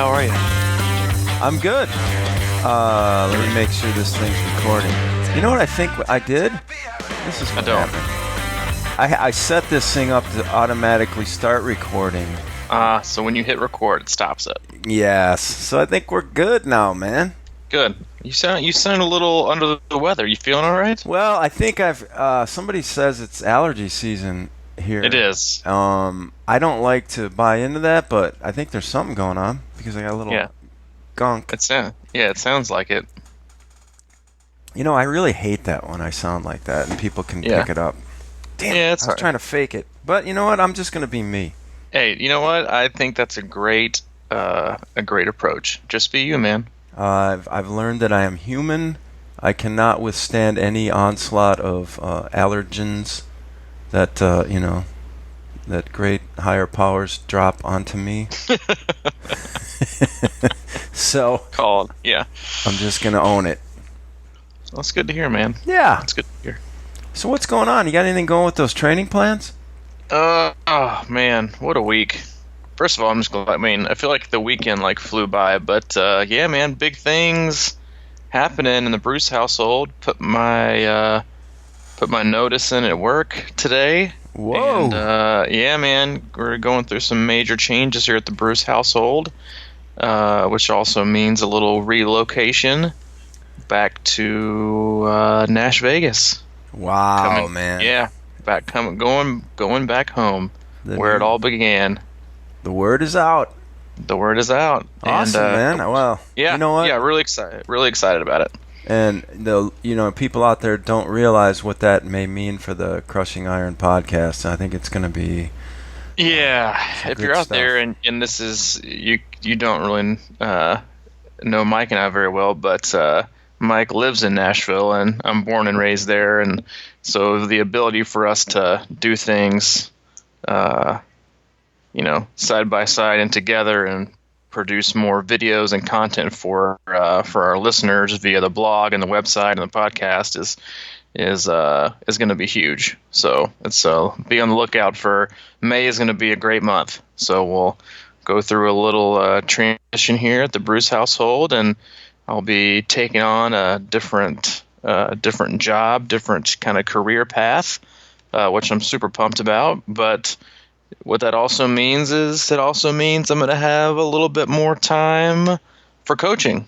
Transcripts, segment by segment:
How are you? I'm good. Let me make sure this thing's recording. You know what I think I did? This is what happened. I set this thing up to automatically start recording. So when you hit record, it stops it. Yes. So I think we're good now, man. Good. You sound a little under the weather. You feeling all right? Well, I think somebody says it's allergy season here. It is. I don't like to buy into that, but I think there's something going on because I got a little gunk. It sounds like it. You know, I really hate that when I sound like that and people can pick it up. Damn, I was trying to fake it. But you know what? I'm just going to be me. Hey, you know what? I think that's a great approach. Just be you, man. I've learned that I am human. I cannot withstand any onslaught of allergens that that great higher powers drop onto me. So I'm just gonna own it. Well, that's good to hear, man. Yeah, that's good to hear. So what's going on? You got anything going with those training plans? Oh man, what a week! First of all, I'm just glad. I mean, I feel like the weekend flew by, but yeah, man, big things happening in the Bruce household. Put my notice in at work today. Whoa! And yeah, man, we're going through some major changes here at the Bruce household, which also means a little relocation back to Nash Vegas. Wow, man! Yeah, going back home where it all began. The word is out. The word is out. Awesome, man. Well, yeah, you know what? Yeah, really excited about it. And people out there don't realize what that may mean for the Crushing Iron podcast. I think it's going to be if you're out there and this is you don't really know Mike and I very well, but Mike lives in Nashville and I'm born and raised there, and so the ability for us to do things side by side and together and produce more videos and content for our listeners via the blog and the website and the podcast is going to be huge. So it's be on the lookout for May is going to be a great month. So we'll go through a little transition here at the Bruce household, and I'll be taking on a different job, different kind of career path, which I'm super pumped about. But what that also means is I'm going to have a little bit more time for coaching.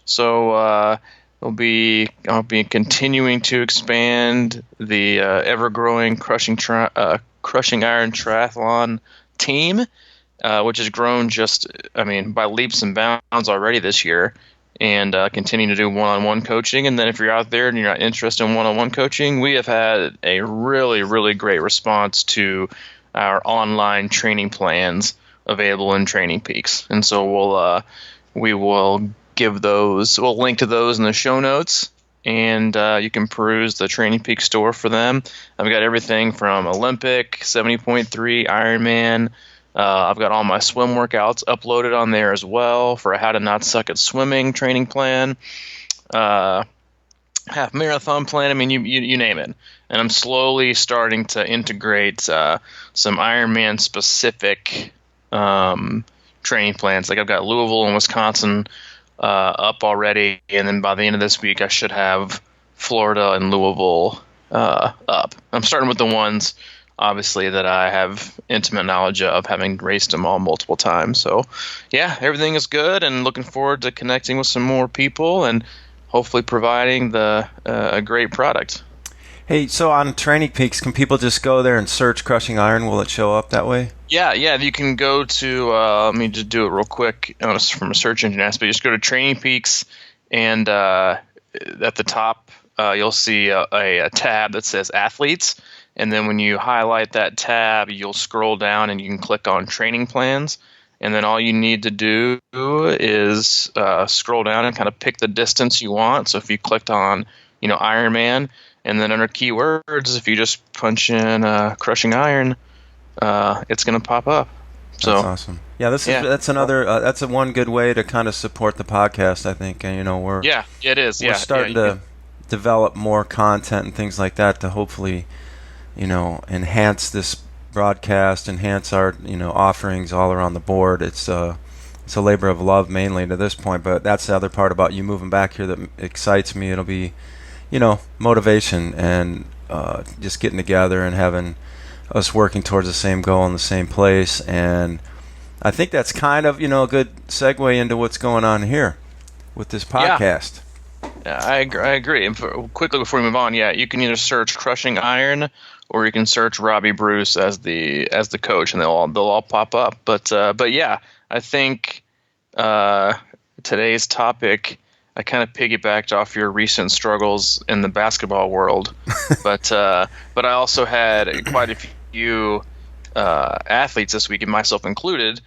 So I'll be continuing to expand the ever-growing Crushing Iron Triathlon team, which has grown by leaps and bounds already this year, and continue to do one-on-one coaching. And then if you're out there and you're not interested in one-on-one coaching, we have had a really, really great response to our online training plans available in Training Peaks. And so we will we'll link to those in the show notes, and you can peruse the Training Peaks store for them. I've got everything from Olympic, 70.3, Ironman. I've got all my swim workouts uploaded on there as well for a How to Not Suck at Swimming training plan, half marathon plan. I mean, you name it. And I'm slowly starting to integrate some Ironman specific training plans. Like I've got Louisville and Wisconsin up already, and then by the end of this week I should have Florida and Louisville up. I'm starting with the ones obviously that I have intimate knowledge of, having raced them all multiple times. So yeah, everything is good, and looking forward to connecting with some more people and hopefully providing a great product. Hey, so on Training Peaks, can people just go there and search Crushing Iron? Will it show up that way? Yeah, you can go to, let me just do it real quick from a search engine aspect. Just go to Training Peaks, and at the top you'll see a tab that says Athletes. And then when you highlight that tab, you'll scroll down and you can click on Training Plans. And then all you need to do is scroll down and kind of pick the distance you want. So if you clicked on, Ironman, and then under keywords, if you just punch in Crushing Iron, it's going to pop up. So that's awesome. Yeah, that's another that's one good way to kind of support the podcast, I think. And it is. We're starting to develop more content and things like that to hopefully, enhance this broadcast, enhance our offerings all around the board. It's it's a labor of love mainly to this point. But that's the other part about you moving back here that excites me. It'll be, motivation and just getting together and having us working towards the same goal in the same place. And I think that's kind of, a good segue into what's going on here with this podcast. Yeah, I agree. And quickly before we move on, you can either search Crushing Iron or you can search Robbie Bruce as the coach, and they'll all pop up. But yeah, I think today's topic, I kind of piggybacked off your recent struggles in the basketball world, but I also had quite a few athletes this week, and myself included.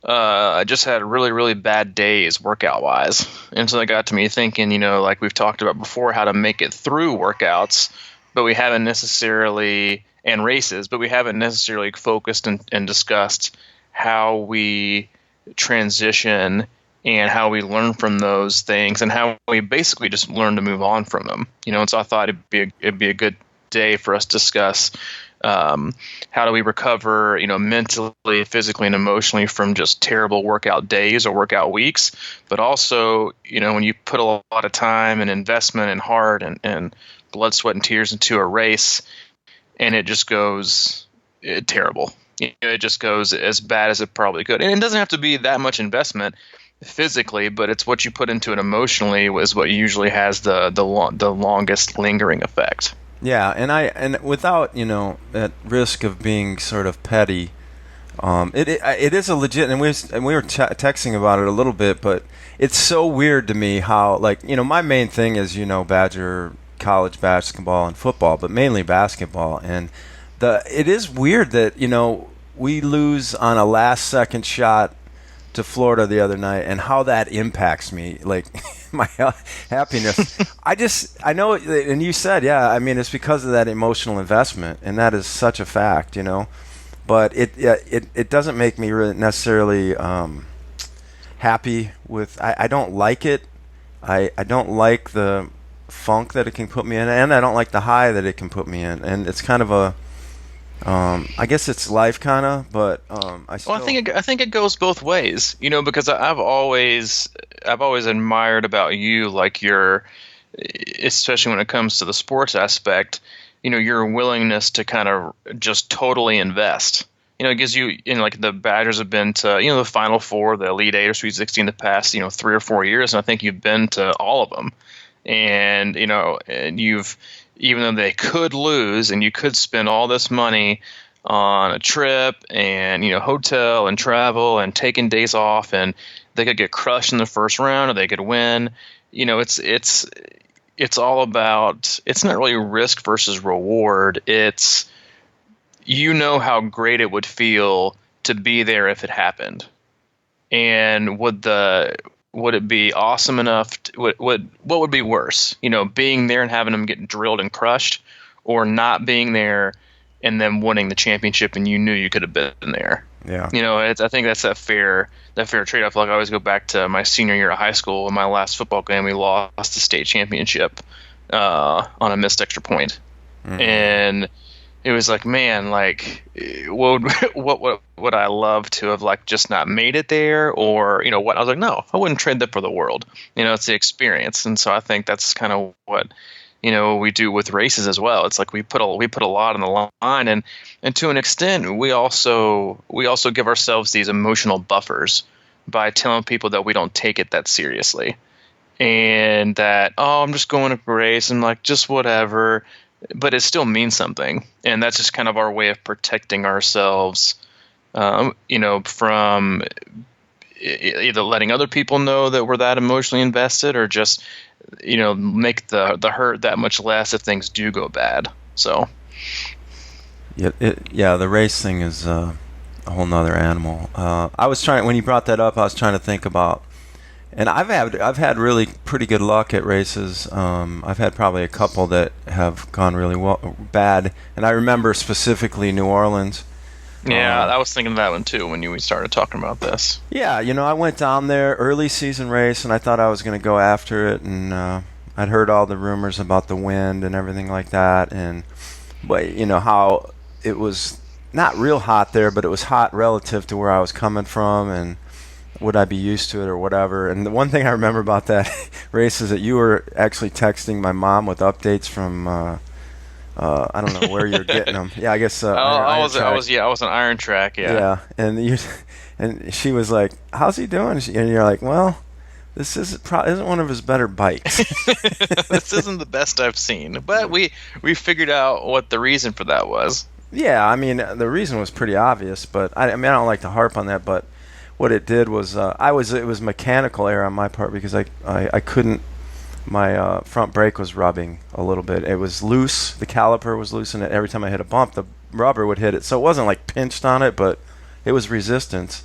I just had really, really bad days workout wise. And so that got to me thinking, like we've talked about before, how to make it through workouts, but we haven't necessarily, and races, but we haven't necessarily focused and discussed how we transition and how we learn from those things and how we basically just learn to move on from them. And so I thought it'd be a good day for us to discuss how do we recover, mentally, physically, and emotionally from just terrible workout days or workout weeks, but also, when you put a lot of time and investment and heart and blood, sweat, and tears into a race, and it just goes terrible. It just goes as bad as it probably could. And it doesn't have to be that much investment physically, but it's what you put into it emotionally is what usually has the longest lingering effect. Yeah, and without at risk of being sort of petty, it is a legit. And we were texting about it a little bit, but it's so weird to me how my main thing is Badger college basketball and football, but mainly basketball. And it is weird that we lose on a last second shot to Florida the other night, and how that impacts me, my happiness. I know, and you said, it's because of that emotional investment, and that is such a fact, But it doesn't make me really necessarily happy with. I don't like it. I don't like the funk that it can put me in, and I don't like the high that it can put me in, and it's kind of a. I guess it's life, kind of, but I think it goes both ways, because I've always admired about you, especially when it comes to the sports aspect, your willingness to kind of just totally invest. It gives you, the Badgers have been to, the Final Four, the Elite Eight or Sweet 16 the past, 3 or 4 years, and I think you've been to all of them, and and you've. Even though they could lose and you could spend all this money on a trip and, hotel and travel and taking days off, and they could get crushed in the first round or they could win. It's all about, it's not really risk versus reward. It's, how great it would feel to be there if it happened. And would it be awesome enough? What would be worse? Being there and having them get drilled and crushed, or not being there and then winning the championship and you knew you could have been there. Yeah. I think that's that fair trade-off. I always go back to my senior year of high school. In my last football game, we lost the state championship on a missed extra point. Mm-hmm. And it was man, what would I love to have just not made it there, or what? I was no, I wouldn't trade that for the world. It's the experience, and so I think that's kind of what we do with races as well. It's we put a lot on the line, and to an extent, we also give ourselves these emotional buffers by telling people that we don't take it that seriously, and that I'm just going to race and just whatever. But it still means something, and that's just kind of our way of protecting ourselves, from either letting other people know that we're that emotionally invested, or just, make the hurt that much less if things do go bad. So, the race thing is a whole nother animal. When you brought that up, I was trying to think about. And I've had really pretty good luck at races. I've had probably a couple that have gone really bad, and I remember specifically New Orleans. Yeah, I was thinking of that one too when we started talking about this. Yeah, I went down there early season race, and I thought I was going to go after it, and I'd heard all the rumors about the wind and everything like that, but how it was not real hot there, but it was hot relative to where I was coming from, and would I be used to it or whatever. And the one thing I remember about that race is that you were actually texting my mom with updates from I don't know where you're getting them. Yeah, I guess Iron Track. I was on Iron Track, yeah. Yeah, and she was like, "How's he doing?" And you're like, "Well, this isn't one of his better bikes." This isn't the best I've seen, but we figured out what the reason for that was. Yeah, I mean the reason was pretty obvious, but I mean I don't like to harp on that. But what it did was it was mechanical error on my part because I couldn't. My front brake was rubbing a little bit. It was loose. The caliper was loose, and every time I hit a bump, the rubber would hit it. So it wasn't like pinched on it, but it was resistance,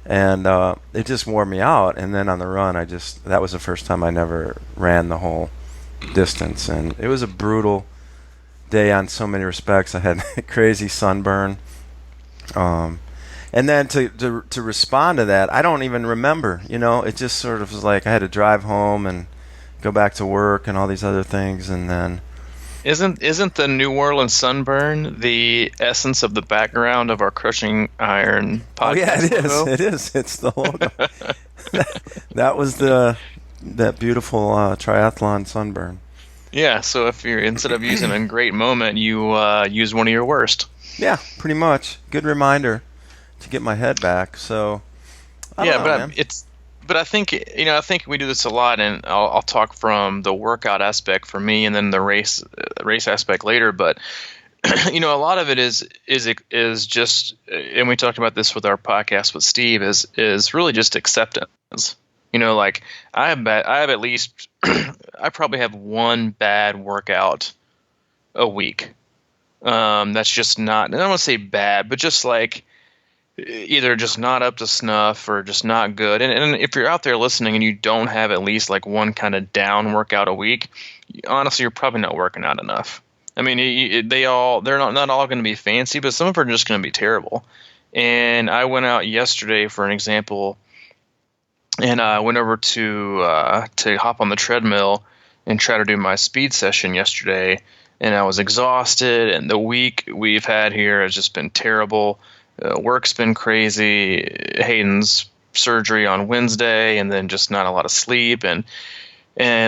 and it just wore me out. And then on the run, that was the first time I never ran the whole distance, and it was a brutal day on so many respects. I had crazy sunburn, and then to respond to that, I don't even remember. It just sort of was like I had to drive home and go back to work and all these other things, and then isn't the New Orleans sunburn the essence of the background of our Crushing Iron podcast? Oh yeah, it is. Logo? It is. It's the logo. That was that beautiful triathlon sunburn. Yeah. So if you're instead of using a great moment, you use one of your worst. Yeah, pretty much. Good reminder to get my head back. So I don't know, man. But I think we do this a lot, and I'll talk from the workout aspect for me, and then the race aspect later. But a lot of it is just, and we talked about this with our podcast with Steve, is really just acceptance. Like I have at least I probably have one bad workout a week. That's just not. I don't want to say bad, but just like. Either just not up to snuff or just not good. And if you're out there listening and you don't have at least like one kind of down workout a week, honestly, you're probably not working out enough. I mean, they're not all going to be fancy, but some of them are just going to be terrible. And I went out yesterday, for an example, and I went over to hop on the treadmill and try to do my speed session yesterday. And I was exhausted, and the week we've had here has just been terrible. Work's been crazy. Hayden's surgery on Wednesday, and then just not a lot of sleep, and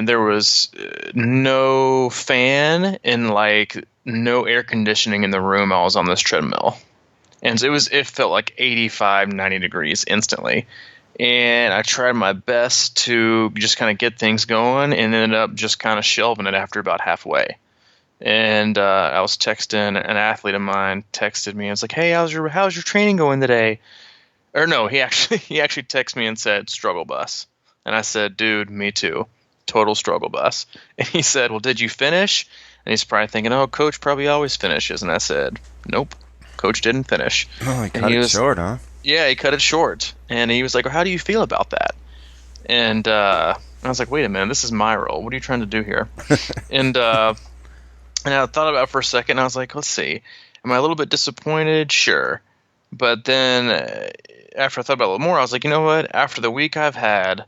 there was no fan and like no air conditioning in the room I was on this treadmill, and it felt like 85, 90 degrees instantly. And I tried my best to just kind of get things going, and ended up just kind of shelving it after about halfway. And I was texting, an athlete of mine texted me and was like, "Hey, how's your training going today?" Or no, he actually texted me and said, "Struggle bus." And I said, "Dude, me too. Total struggle bus." And he said, "Well, did you finish?" And he's probably thinking, "Oh, coach probably always finishes." And I said, "Nope, coach didn't finish." Oh, he cut it short, huh? Yeah, he cut it short. And he was like, "Well, how do you feel about that?" And I was like, "Wait a minute, this is my role. What are you trying to do here?" And I thought about it for a second, and I was like, let's see. Am I a little bit disappointed? Sure. But then after I thought about it a little more, I was like, you know what? After the week I've had,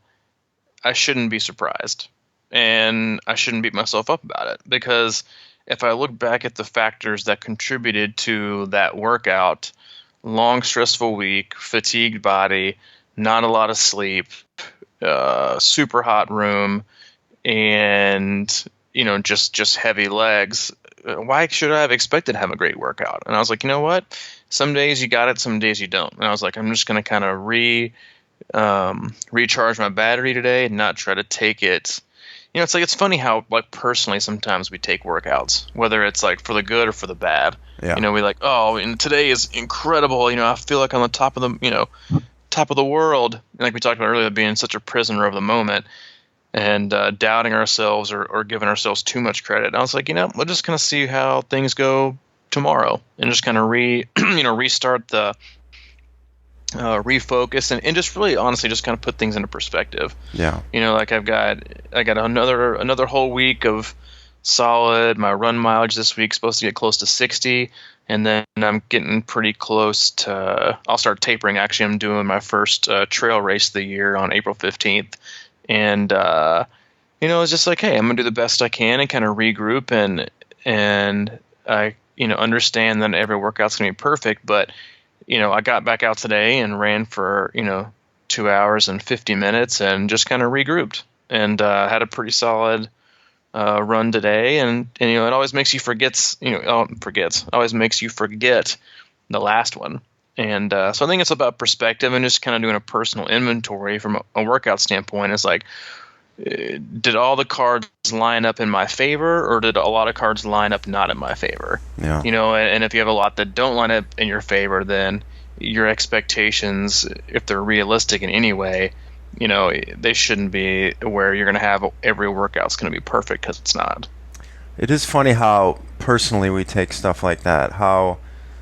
I shouldn't be surprised. And I shouldn't beat myself up about it. Because if I look back at the factors that contributed to that workout, long, stressful week, fatigued body, not a lot of sleep, super hot room, and just heavy legs. Why should I have expected to have a great workout? And I was like, you know what? Some days you got it, some days you don't. And I was like, I'm just going to kind of recharge my battery today and not try to take it. It's like, it's funny how like personally sometimes we take workouts, whether it's like for the good or for the bad. Yeah. We like, oh, and today is incredible. I feel like I'm on the top of the world. And like we talked about earlier, being such a prisoner of the moment. And doubting ourselves or giving ourselves too much credit. And I was like, we're just going to see how things go tomorrow, and just kind of restart the refocus and just really honestly just kind of put things into perspective. Yeah. Like I got another whole week of solid. My run mileage this week is supposed to get close to 60, and then I'm getting pretty close to. I'll start tapering. Actually, I'm doing my first trail race of the year on April 15th. And, it's just like, hey, I'm going to do the best I can and kind of regroup and I, understand that every workout's going to be perfect. But, I got back out today and ran for, 2 hours and 50 minutes and just kind of regrouped and had a pretty solid run today. And it always makes you always makes you forget the last one. And so I think it's about perspective and just kind of doing a personal inventory from a workout standpoint. It's like, did all the cards line up in my favor, or did a lot of cards line up not in my favor? Yeah. And if you have a lot that don't line up in your favor, then your expectations, if they're realistic in any way, they shouldn't be where you're going to have every workout's going to be perfect, because it's not. It is funny how personally we take stuff like that, how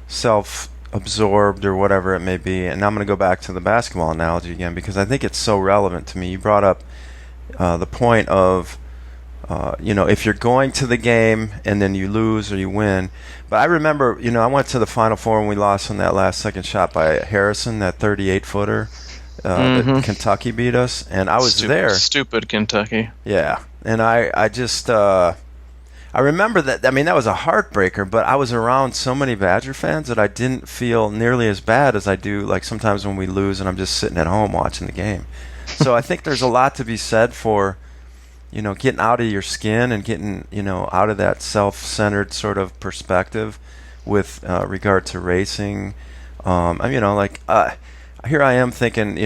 self-absorbed or whatever it may be. And I'm going to go back to the basketball analogy again, because I think it's so relevant to me. You brought up the point of, if you're going to the game and then you lose or you win. But I remember, I went to the Final Four and we lost on that last second shot by Harrison, that 38-footer. That Kentucky beat us, and I was there. Stupid Kentucky. Yeah, and I just I remember that. I mean, that was a heartbreaker. But I was around so many Badger fans that I didn't feel nearly as bad as I do. Like sometimes when we lose, and I'm just sitting at home watching the game. So I think there's a lot to be said for, getting out of your skin and getting, out of that self-centered sort of perspective with regard to racing. Here I am thinking,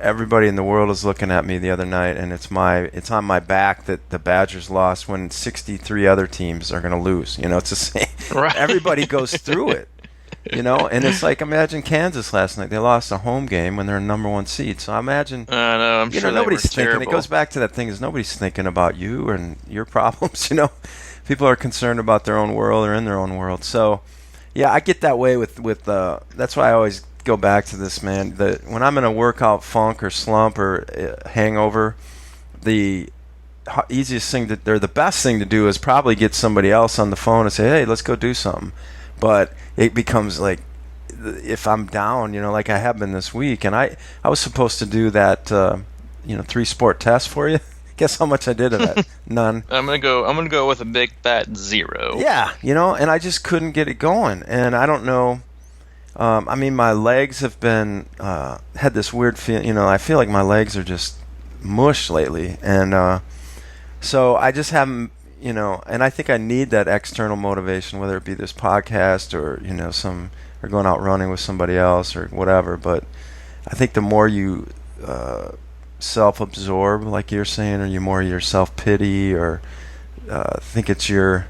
everybody in the world is looking at me the other night, and it's on my back that the Badgers lost when 63 other teams are going to lose. It's the same. Right. Everybody goes through it, and it's like, imagine Kansas last night. They lost a home game when they're a number 1 seed. So I imagine, I'm sure nobody's thinking. terrible. It goes back to that thing, is nobody's thinking about you and your problems. People are concerned about their own world or in their own world. So, yeah, I get that way with that's why I always go back to this, man. When I'm in a workout funk or slump or hangover, the easiest thing or the best thing to do is probably get somebody else on the phone and say, hey, let's go do something. But it becomes like, if I'm down, like I have been this week, and I was supposed to do that 3-sport test for you. Guess how much I did of that? None. I'm gonna go with a big fat 0. Yeah, and I just couldn't get it going, and I don't know. My legs have been had this weird feeling. I feel like my legs are just mush lately, and so I just haven't. And I think I need that external motivation, whether it be this podcast or or going out running with somebody else or whatever. But I think the more you self-absorb, like you're saying, or you more your self-pity, or think it's your,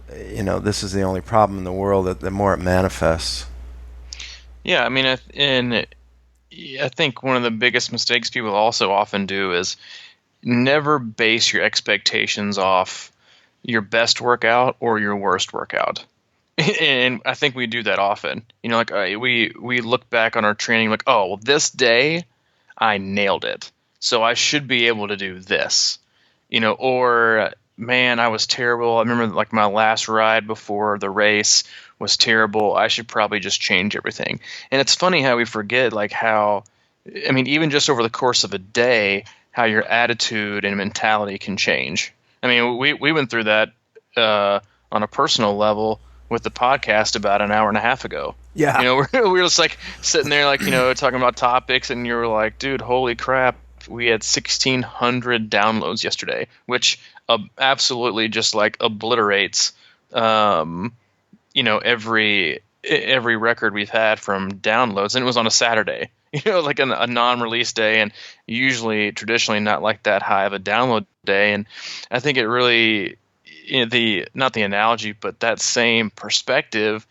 this is the only problem in the world, the more it manifests. Yeah, I think one of the biggest mistakes people also often do is never base your expectations off your best workout or your worst workout. And I think we do that often. We look back on our training like, oh, well, this day I nailed it, so I should be able to do this. Or man, I was terrible. I remember like my last ride before the race was terrible. I should probably just change everything. And it's funny how we forget even just over the course of a day, how your attitude and mentality can change. We went through that on a personal level with the podcast about an hour and a half ago. Yeah. We were just like sitting there like, talking about topics, and you were like, dude, holy crap. We had 1,600 downloads yesterday, which absolutely just like obliterates every record we've had from downloads, and it was on a Saturday, like a non-release day, and usually traditionally not like that high of a download day. And I think it really, not the analogy, but that same perspective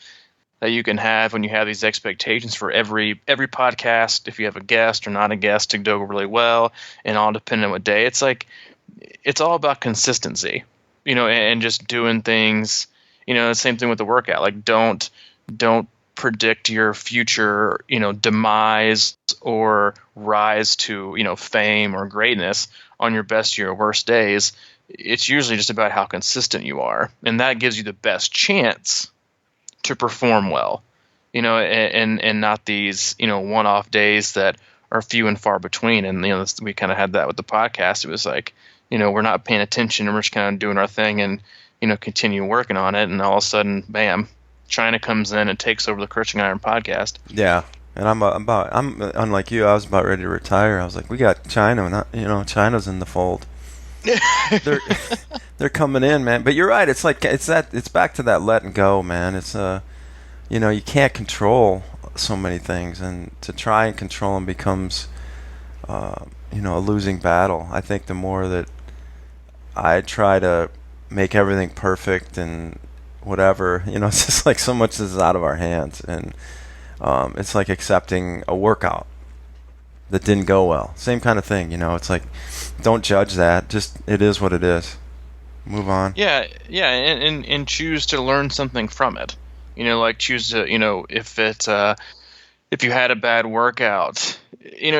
that you can have when you have these expectations for every podcast, if you have a guest or not a guest, to go really well, and all depending on what day. It's like, it's all about consistency, and just doing things. The same thing with the workout. Like, don't predict your future, demise or rise to, fame or greatness on your best or your worst days. It's usually just about how consistent you are, and that gives you the best chance to perform well, and not these, one-off days that are few and far between. And, we kind of had that with the podcast. It was like, we're not paying attention, and we're just kind of doing our thing and, continue working on it. And all of a sudden, bam, China comes in and takes over the Crushing Iron podcast. Yeah. And I'm unlike you. I was about ready to retire. I was like, we got China, not, China's in the fold. They're they're coming in, man. But you're right. It's back to that letting go, man. It's you can't control so many things, and to try and control them becomes a losing battle. I think the more that I try to make everything perfect and whatever, it's just like so much is out of our hands, and it's like accepting a workout that didn't go well. Same kind of thing, It's like, don't judge that. Just, it is what it is. Move on. Yeah, yeah, and choose to learn something from it. Like choose to, if you had a bad workout, and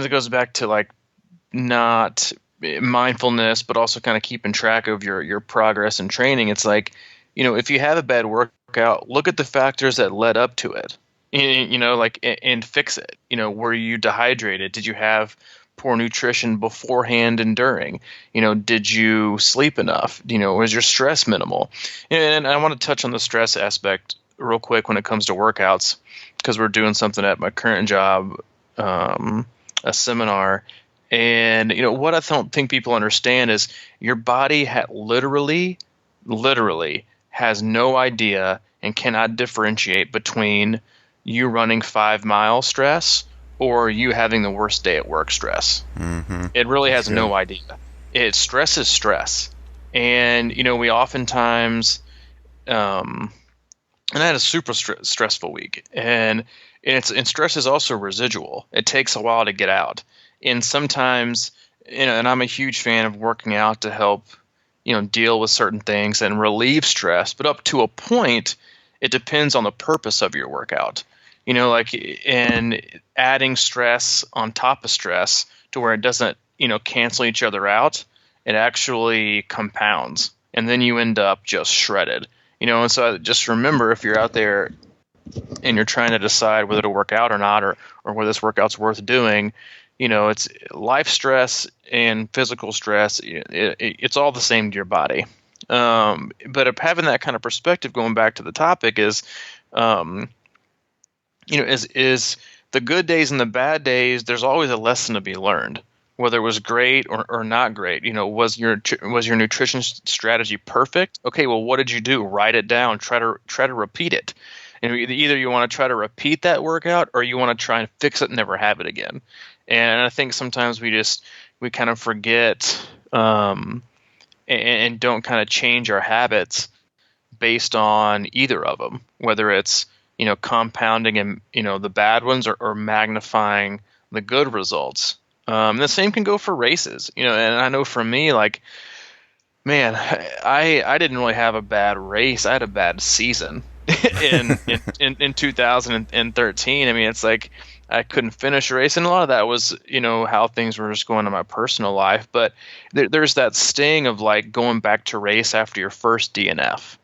it goes back to like not mindfulness, but also kind of keeping track of your progress and training. It's like, if you have a bad workout, look at the factors that led up to it. And fix it. Were you dehydrated? Did you have poor nutrition beforehand and during? Did you sleep enough? Was your stress minimal? And I want to touch on the stress aspect real quick when it comes to workouts, because we're doing something at my current job, a seminar. And, what I don't think people understand is your body literally has no idea and cannot differentiate between you running 5 mile stress or you having the worst day at work stress. Mm-hmm. It really has no idea. Stress is stress. And, we oftentimes, and I had a super stressful week, and stress is also residual. It takes a while to get out. And sometimes, and I'm a huge fan of working out to help, deal with certain things and relieve stress. But up to a point, it depends on the purpose of your workout. And adding stress on top of stress to where it doesn't, cancel each other out, it actually compounds. And then you end up just shredded. And so just remember, if you're out there and you're trying to decide whether to work out or not, or whether this workout's worth doing, it's life stress and physical stress. It's all the same to your body. But having that kind of perspective, going back to the topic, is the good days and the bad days. There's always a lesson to be learned, whether it was great or not great. Was your nutrition strategy perfect? Okay, well, what did you do? Write it down. Try to repeat it. And either you want to try to repeat that workout, or you want to try and fix it and never have it again. And I think sometimes we kind of forget and don't kind of change our habits based on either of them, whether it's compounding and the bad ones, or magnifying the good results. The same can go for races, and I know for me, like, man, I didn't really have a bad race. I had a bad season in 2013. I mean, it's like I couldn't finish a race, and a lot of that was how things were just going in my personal life. But there's that sting of like going back to race after your first DNF,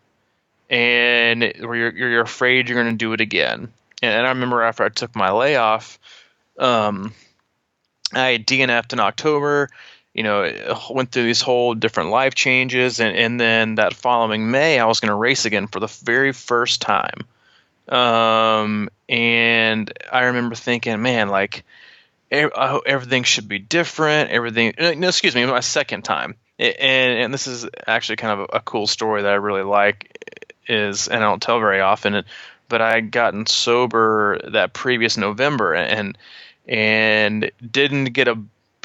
and where you're afraid you're going to do it again. And I remember after I took my layoff, I DNF'd in October, went through these whole different life changes. And then that following May, I was going to race again for the very first time. And I remember thinking, man, like everything should be different. My second time. And this is actually kind of a cool story that I really like, and I don't tell very often, but I had gotten sober that previous November and didn't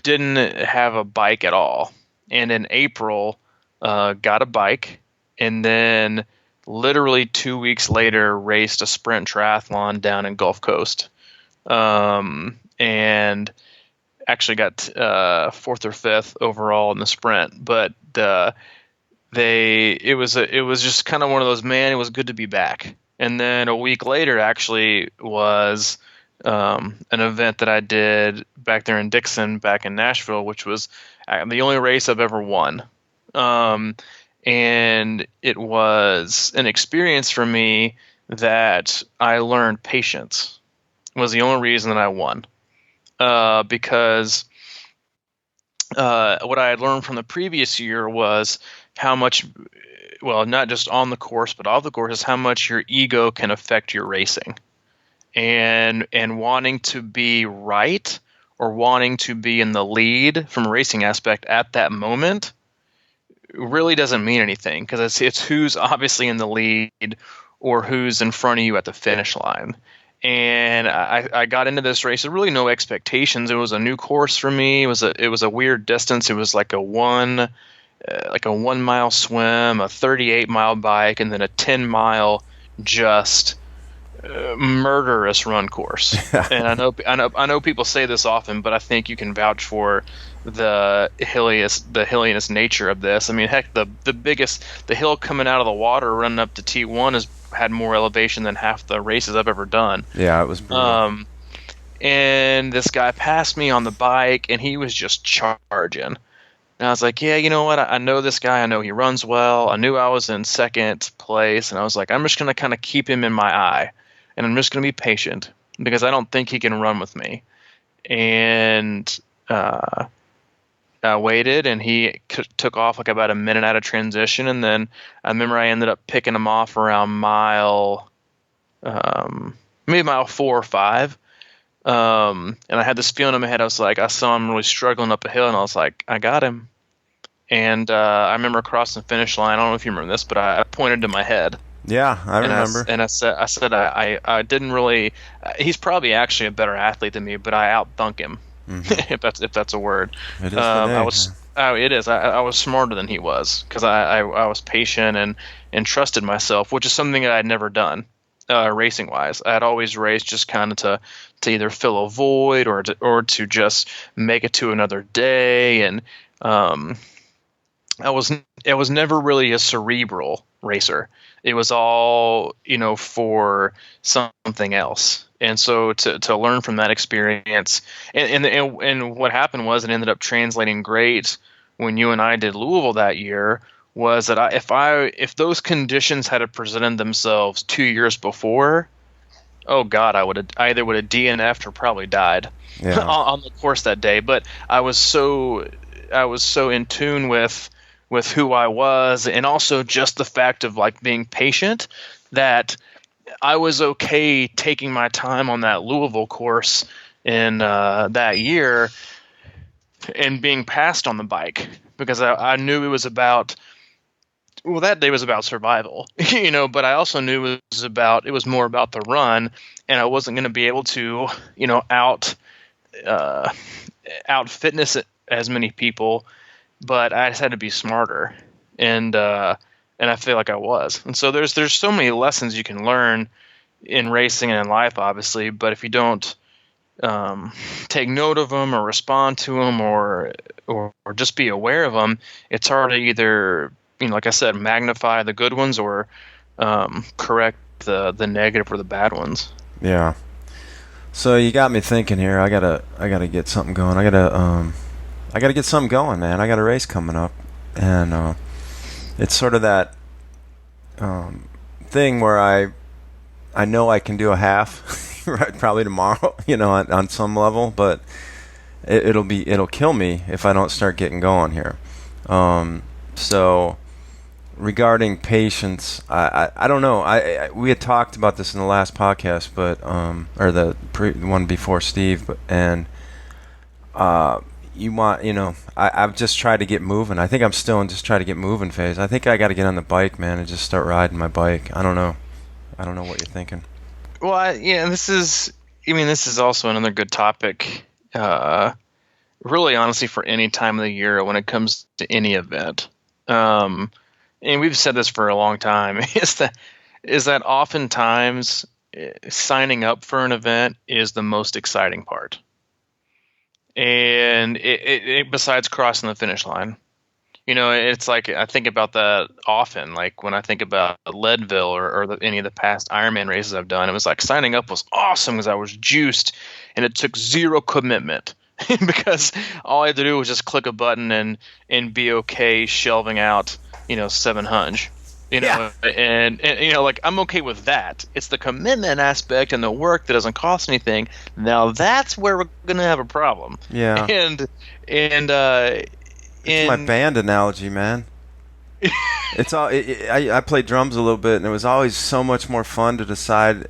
have a bike at all. And in April, got a bike, and then literally 2 weeks later raced a sprint triathlon down in Gulf Coast. And actually got fourth or fifth overall in the sprint. But it was just kind of one of those, man, it was good to be back. And then a week later actually was an event that I did back there in Dixon, back in Nashville, which was the only race I've ever won. And it was an experience for me that I learned patience. Was the only reason that I won. Because what I had learned from the previous year was how much, well, not just on the course, but off the course, is how much your ego can affect your racing. and wanting to be right or wanting to be in the lead from a racing aspect at that moment really doesn't mean anything, because it's who's obviously in the lead or who's in front of you at the finish line. And I got into this race with really no expectations. It was a new course for me. It was a weird distance. It was like a 1 mile swim, a 38-mile bike, and then a 10-mile just murderous run course. And I know people say this often, but I think you can vouch for the hilliness nature of this. I mean, heck, the hill coming out of the water running up to T1 has had more elevation than half the races I've ever done. Yeah, it was brutal. And this guy passed me on the bike, and he was just charging. And I was like, yeah, you know what? I know this guy. I know he runs well. I knew I was in second place, and I was like, I'm just going to kind of keep him in my eye, and I'm just going to be patient because I don't think he can run with me. And I waited, and he took off like about a minute out of transition, and then I remember I ended up picking him off around maybe mile 4 or 5. And I had this feeling in my head. I saw him really struggling up a hill, and I was like, I got him. And I remember crossing the finish line. I don't know if you remember this, but I pointed to my head. Yeah, I remember. I said I didn't really. He's probably actually a better athlete than me, but I outthunk him. Mm-hmm. if that's a word. It is it is. I was smarter than he was because I was patient and trusted myself, which is something that I'd never done racing wise. I had always raced just kind of to either fill a void or to just make it to another day, and I was never really a cerebral racer. It was all, for something else. And so to learn from that experience, and what happened was it ended up translating great when you and I did Louisville that year, was that if those conditions had presented themselves 2 years before, oh God, I either would have DNF'd or probably died on the course that day. But I was so in tune with who I was, and also just the fact of like being patient, that I was okay taking my time on that Louisville course in that year and being passed on the bike, because I knew it was about, well, that day was about survival, but I also knew it was more about the run, and I wasn't going to be able to, out fitness as many people, but I just had to be smarter, and I feel like I was. And so there's so many lessons you can learn in racing and in life, obviously, but if you don't take note of them or respond to them or just be aware of them, it's hard to either, like I said, magnify the good ones or correct the negative or the bad ones. Yeah. So you got me thinking here. I gotta get something going. I gotta get something going, man. I got a race coming up, and it's sort of that thing where I know I can do a half, right? Probably tomorrow, on some level, but it'll kill me if I don't start getting going here. So regarding patience, I don't know. We had talked about this in the last podcast, but or the one before Steve, and you want, I've just tried to get moving. I think I'm still in just try to get moving phase. I think I got to get on the bike, man, and just start riding my bike. I don't know what you're thinking. Well, this is also another good topic, really, honestly, for any time of the year when it comes to any event. And we've said this for a long time, is that oftentimes signing up for an event is the most exciting part. And it besides crossing the finish line, it's like I think about that often. Like when I think about Leadville or any of the past Ironman races I've done, it was like signing up was awesome because I was juiced, and it took zero commitment because all I had to do was just click a button and be okay shelving out 700. And like I'm okay with that. It's the commitment aspect and the work that doesn't cost anything. Now that's where we're gonna have a problem. Yeah. And it's my band analogy, man. It's all. I played drums a little bit, and it was always so much more fun to decide,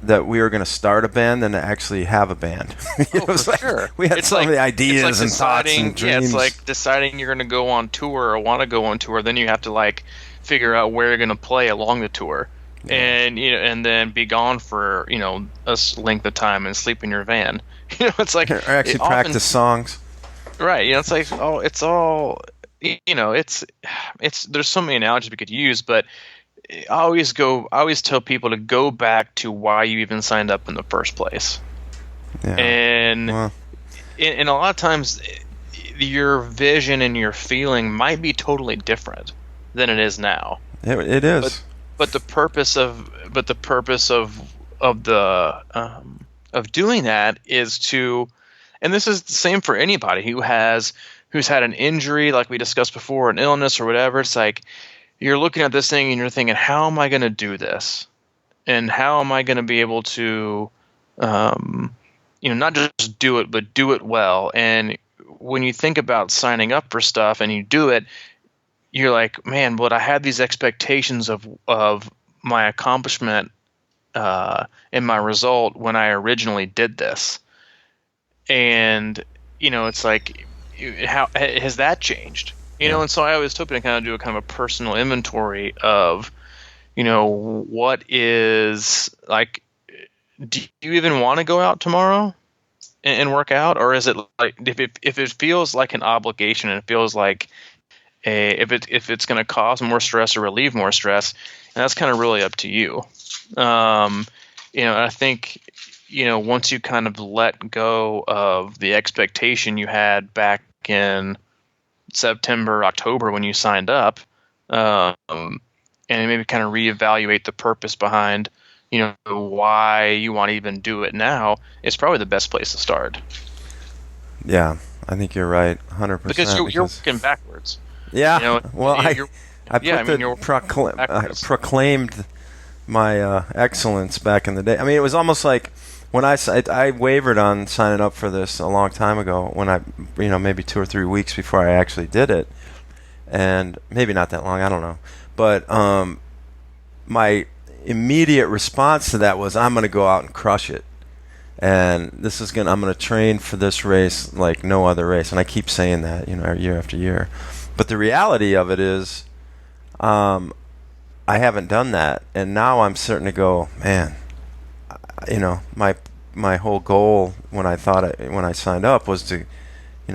that we were going to start a band than to actually have a band. Oh, for sure. We had so many ideas and thoughts and dreams. Yeah, it's like deciding you're going to go on tour or want to go on tour. Then you have to like figure out where you're going to play along the tour, and and then be gone for a length of time and sleep in your van. It's like or actually practice songs. Right. It's like it's all it's there's so many analogies we could use, but I always tell people to go back to why you even signed up in the first place. Yeah. And a lot of times your vision and your feeling might be totally different than it is now. It is. But the purpose of doing that is to, and this is the same for anybody who's had an injury, like we discussed before, an illness or whatever. It's like you're looking at this thing and you're thinking, how am I going to do this? And how am I going to be able to, not just do it, but do it well? And when you think about signing up for stuff and you do it, you're like, man, but I had these expectations of my accomplishment and my result when I originally did this. And, it's like, how has that changed? And so I was hoping to kind of do a kind of a personal inventory of, what is like, do you even want to go out tomorrow and work out? Or is it like, if it feels like an obligation and it feels like if it's going to cause more stress or relieve more stress, and that's kind of really up to you. I think, once you kind of let go of the expectation you had back in September, October when you signed up, and maybe kind of reevaluate the purpose behind, why you want to even do it now, it's probably the best place to start. Yeah, I think you're right, 100%. Because you're working backwards. Yeah, I proclaimed my excellence back in the day. I mean, it was almost like when I wavered on signing up for this a long time ago, when I, maybe 2 or 3 weeks before I actually did it, and maybe not that long, I don't know. But my immediate response to that was, I'm going to go out and crush it. And I'm going to train for this race like no other race. And I keep saying that, year after year. But the reality of it is, I haven't done that, and now I'm starting to go, man. My whole goal when I signed up was to,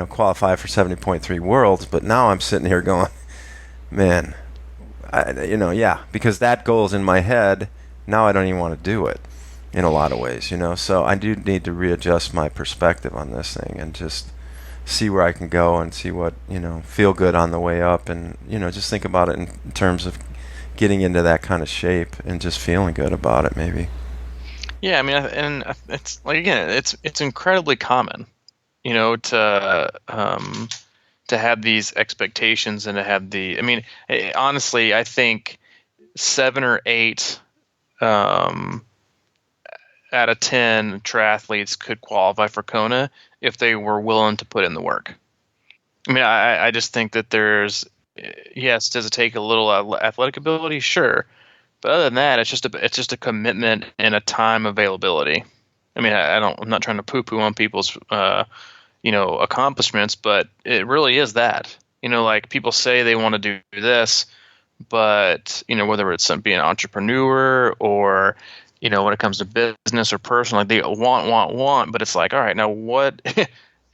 qualify for 70.3 Worlds. But now I'm sitting here going, man, because that goal's in my head. Now I don't even want to do it, in a lot of ways, So I do need to readjust my perspective on this thing and just see where I can go and see what, feel good on the way up, and, just think about it in terms of getting into that kind of shape and just feeling good about it, maybe. Yeah, I mean, and it's like, again, it's incredibly common, to have these expectations and to have honestly, I think 7 or 8 out of 10 triathletes could qualify for Kona if they were willing to put in the work. I mean, I just think that does it take a little athletic ability? Sure. But other than that, it's just a commitment and a time availability. I mean, I'm not trying to poo-poo on people's, accomplishments, but it really is that. Like people say they want to do this, but, whether it's being an entrepreneur or, when it comes to business or personal, like they want, but it's like, all right, now what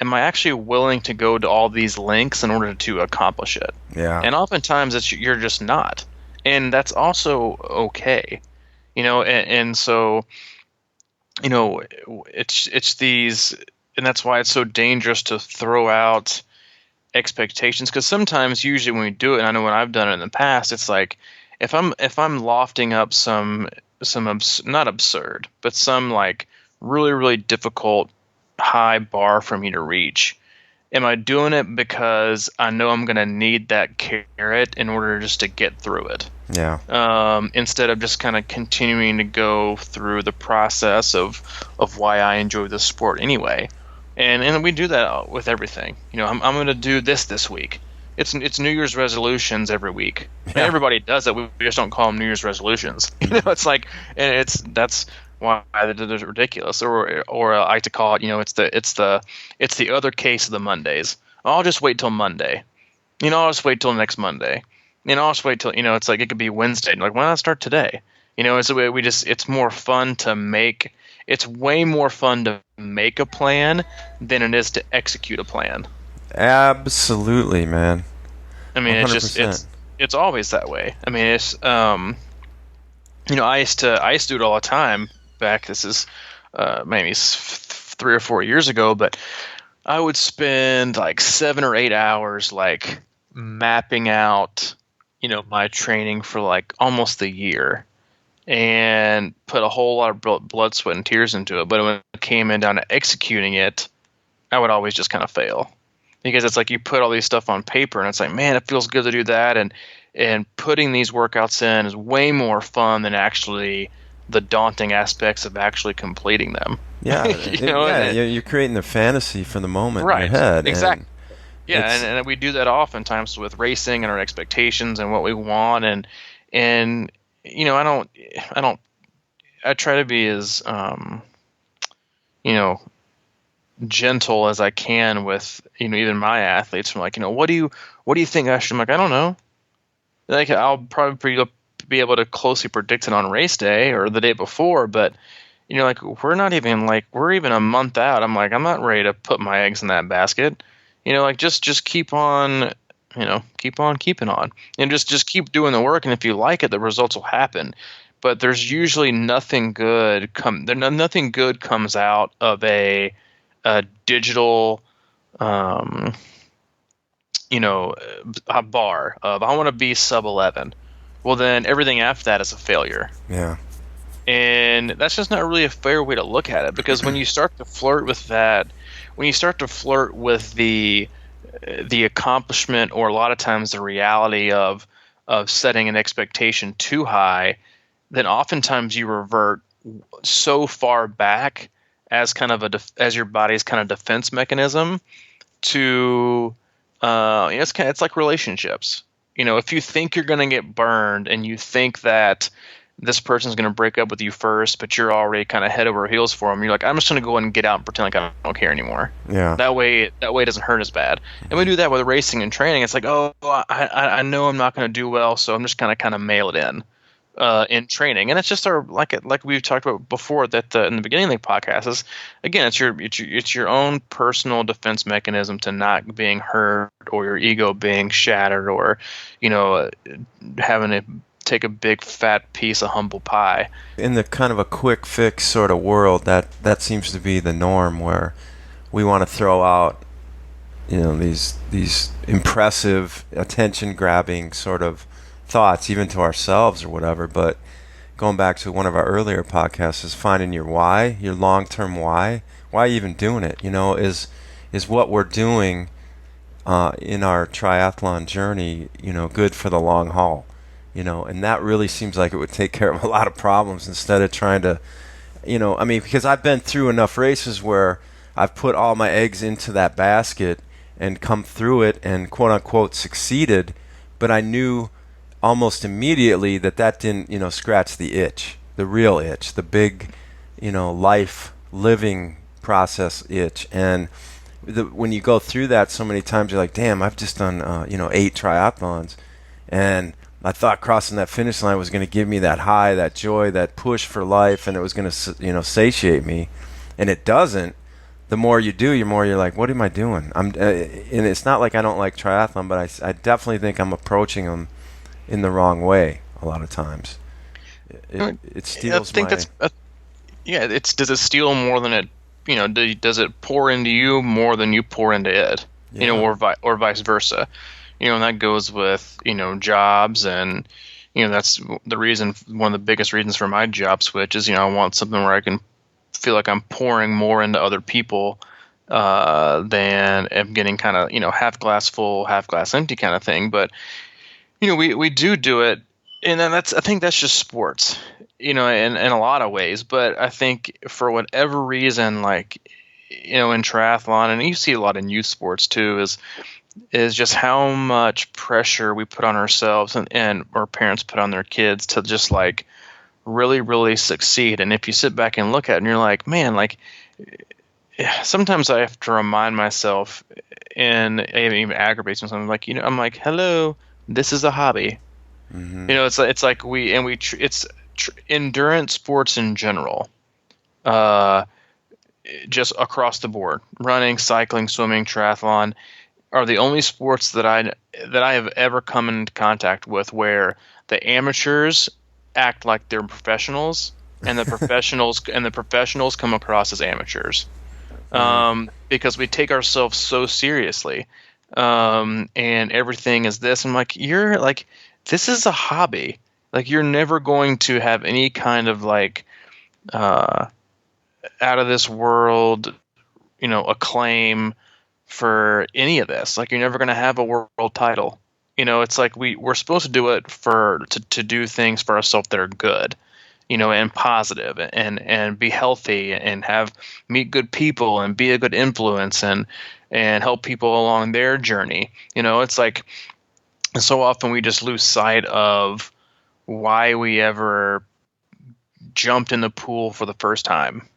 am I actually willing to go to all these lengths in order to accomplish it? Yeah. And oftentimes you're just not. And that's also okay, and so, it's these, and that's why it's so dangerous to throw out expectations, because sometimes, usually when we do it, and I know when I've done it in the past, it's like if I'm lofting up some not absurd, but some like really, really difficult high bar for me to reach. Am I doing it because I know I'm going to need that carrot in order just to get through it? Yeah. Instead of just kind of continuing to go through the process of why I enjoy the sport anyway. And we do that with everything. I'm going to do this week. It's New Year's resolutions every week. Yeah. And everybody does it. We just don't call them New Year's resolutions. It's like, and that's why they're ridiculous, or I like to call it, it's the other case of the Mondays. I'll just wait till Monday. I'll just wait till next Monday. I'll just wait till, it's like it could be Wednesday. Like, why not start today? It's the way it's more fun to make. It's way more fun to make a plan than it is to execute a plan. Absolutely, man. I mean, 100%. it's always that way. I mean, it's I used to do it all the time back. This is maybe 3 or 4 years ago, but I would spend like 7 or 8 hours like mapping out, my training for like almost a year, and put a whole lot of blood, sweat, and tears into it. But when it came in down to executing it, I would always just kind of fail, because it's like you put all these stuff on paper, and it's like, man, it feels good to do that, and putting these workouts in is way more fun than actually the daunting aspects of actually completing them. Yeah, you're creating the fantasy for the moment in Right. your head. Exactly. And Yeah, and we do that oftentimes with racing and our expectations and what we want, and I try to be as you know gentle as I can with even my athletes. I'm like, what do you think I should? I'm like, I don't know. Like, I'll probably be able to closely predict it on race day or the day before, but like, we're even a month out. I'm like, I'm not ready to put my eggs in that basket. Like, just keep on, keep on keeping on, and just keep doing the work. And if you like it, the results will happen. But there's usually nothing good nothing good comes out of a digital, um, a bar of, I want to be sub 11. Well, then everything after that is a failure. yeah, And that's just not really a fair way to look at it, because when you start to flirt with that, when you start to flirt with the accomplishment, or a lot of times the reality of setting an expectation too high, then oftentimes you revert so far back as kind of as your body's kind of defense mechanism to it's like relationships. If you think you're going to get burned, and you think that this person's going to break up with you first, but you're already kind of head over heels for them, you're like, I'm just going to go ahead and get out and pretend like I don't care anymore. yeah. That way it doesn't hurt as bad. And we do that with racing and training. It's like, oh, I know I'm not going to do well, so I'm just going to kind of mail it in training. And it's just like we've talked about before, that in the beginning of the podcast is, again, it's your own personal defense mechanism to not being hurt, or your ego being shattered, or having to take a big fat piece of humble pie. In the kind of a quick fix sort of world, that seems to be the norm, where we want to throw out these impressive, attention grabbing sort of thoughts, even to ourselves or whatever. But going back to one of our earlier podcasts, is finding your why, your long-term why. Why are you even doing it? Is what we're doing in our triathlon journey good for the long haul? And that really seems like it would take care of a lot of problems, instead of trying to, because I've been through enough races where I've put all my eggs into that basket and come through it and quote unquote succeeded, but I knew almost immediately that didn't, scratch the itch, the real itch, the big, life living process itch. And when you go through that so many times, you're like, damn, I've just done, 8 triathlons, and I thought crossing that finish line was going to give me that high, that joy, that push for life, and it was going to, satiate me, and it doesn't. The more you do, the more you're like, what am I doing? And it's not like I don't like triathlon, but I definitely think I'm approaching them in the wrong way a lot of times. It steals I think my... does it steal more than it, does it pour into you more than you pour into it? Yeah. Or vice versa. And that goes with, jobs, and, that's the reason, one of the biggest reasons for my job switch is, I want something where I can feel like I'm pouring more into other people than I'm getting kind of, half glass full, half glass empty kind of thing. But, we do it, and then I think that's just sports, in a lot of ways. But I think for whatever reason, like, in triathlon, and you see a lot in youth sports too, is just how much pressure we put on ourselves, and our parents put on their kids to just like really, really succeed. And if you sit back and look at it and you're like, man, like sometimes I have to remind myself, and it even aggravates me something like, I'm like, hello, this is a hobby. Mm-hmm. It's like endurance sports in general, just across the board, running, cycling, swimming, triathlon are the only sports that I have ever come into contact with where the amateurs act like they're professionals, and the professionals come across as amateurs, because we take ourselves so seriously, and everything is this. I'm like, you're like, this is a hobby. Like, you're never going to have any kind of like out of this world, acclaim for any of this. Like, you're never going to have a world title. It's like we're supposed to do it to do things for ourselves that are good, and positive, and be healthy, and meet good people, and be a good influence, and help people along their journey. It's like, so often we just lose sight of why we ever jumped in the pool for the first time,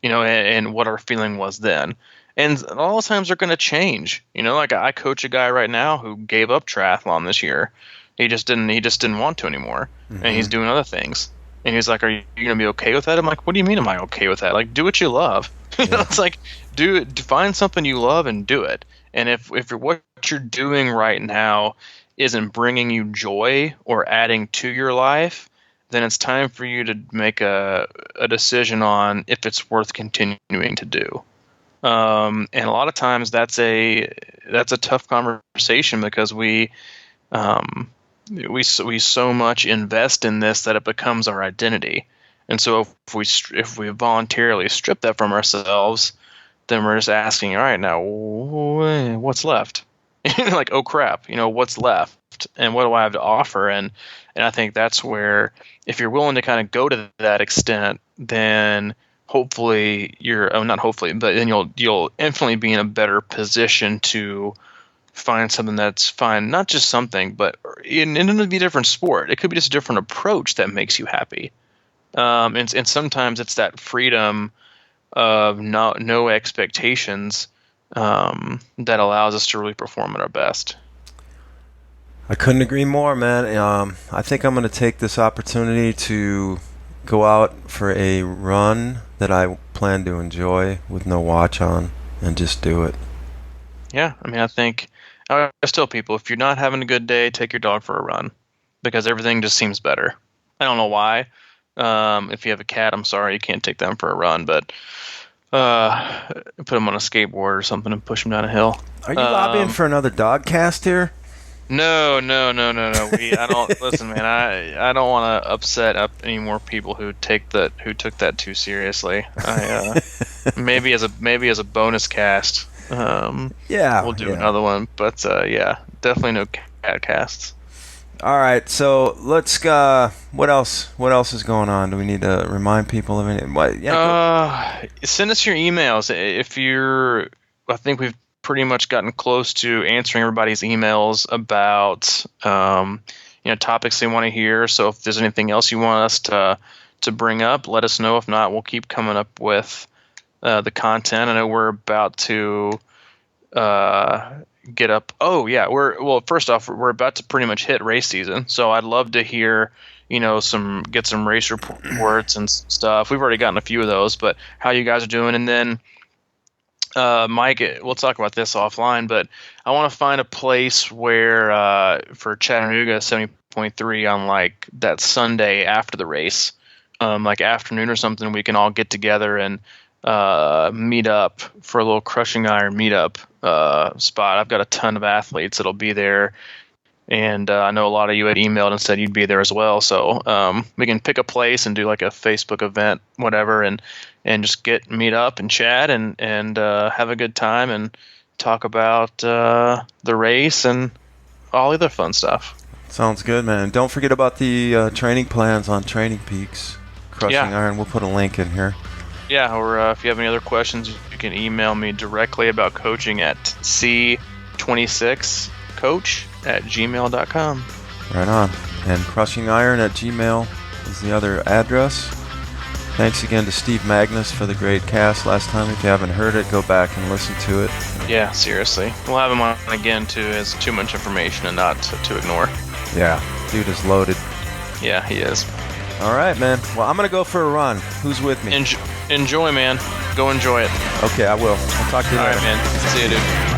and what our feeling was then. And all the times are going to change. Like, I coach a guy right now who gave up triathlon this year. He just didn't want to anymore. Mm-hmm. And he's doing other things. And he's like, are you going to be okay with that? I'm like, what do you mean am I okay with that? Like, do what you love. Yeah. It's like, find something you love and do it. And if what you're doing right now isn't bringing you joy or adding to your life, then it's time for you to make a decision on if it's worth continuing to do. And a lot of times that's a tough conversation, because we so much invest in this that it becomes our identity. And so if we voluntarily strip that from ourselves, then we're just asking, all right, now what's left? Like, oh crap, what's left, and what do I have to offer? And I think that's where, if you're willing to kind of go to that extent, then hopefully then you'll infinitely be in a better position to find something that's fine, not just something, but it'll be a different sport. It could be just a different approach that makes you happy. And sometimes it's that freedom of no expectations that allows us to really perform at our best. I couldn't agree more, man. I think I'm going to take this opportunity to go out for a run that I plan to enjoy with no watch on, and just do it. Yeah, I mean, I think I always tell people, if you're not having a good day, take your dog for a run, because everything just seems better. I don't know why. If you have a cat, I'm sorry, you can't take them for a run, but put them on a skateboard or something and push them down a hill. Are you lobbying for another dog cast here? No. I don't listen, man. I don't want to upset any more people who took that too seriously. Maybe as a bonus cast. We'll do another one, but definitely no cat casts. All right, so let's what else is going on? Do we need to remind people of anything? Send us your emails I think we've pretty much gotten close to answering everybody's emails about topics they want to hear. So if there's anything else you want us to bring up, let us know. If not, we'll keep coming up with the content. I know we're about to get up. Oh yeah, first off, we're about to pretty much hit race season. So I'd love to hear get some race reports and stuff. We've already gotten a few of those, but how you guys are doing. And then Mike, we'll talk about this offline, but I want to find a place where for Chattanooga 70.3 on like that Sunday after the race, like afternoon or something, we can all get together and meet up for a little crushing iron meetup spot. I've got a ton of athletes that'll be there, and I know a lot of you had emailed and said you'd be there as well. So we can pick a place and do like a Facebook event, whatever, and just meet up and chat and have a good time and talk about the race and all the other fun stuff. Sounds good, man. Don't forget about the training plans on Training Peaks, Crushing Iron. We'll put a link in here. Yeah, or if you have any other questions, you can email me directly about coaching at c26coach@gmail.com. Right on. And crushing iron at gmail is the other address. Thanks again to Steve Magnus for the great cast last time. If you haven't heard it, go back and listen to it. Yeah, seriously. We'll have him on again, too. It's too much information and not to ignore. Yeah, dude is loaded. Yeah, he is. All right, man. Well, I'm going to go for a run. Who's with me? Enjoy, man. Go enjoy it. Okay, I will. I'll talk to you later. All right, man. See you, dude.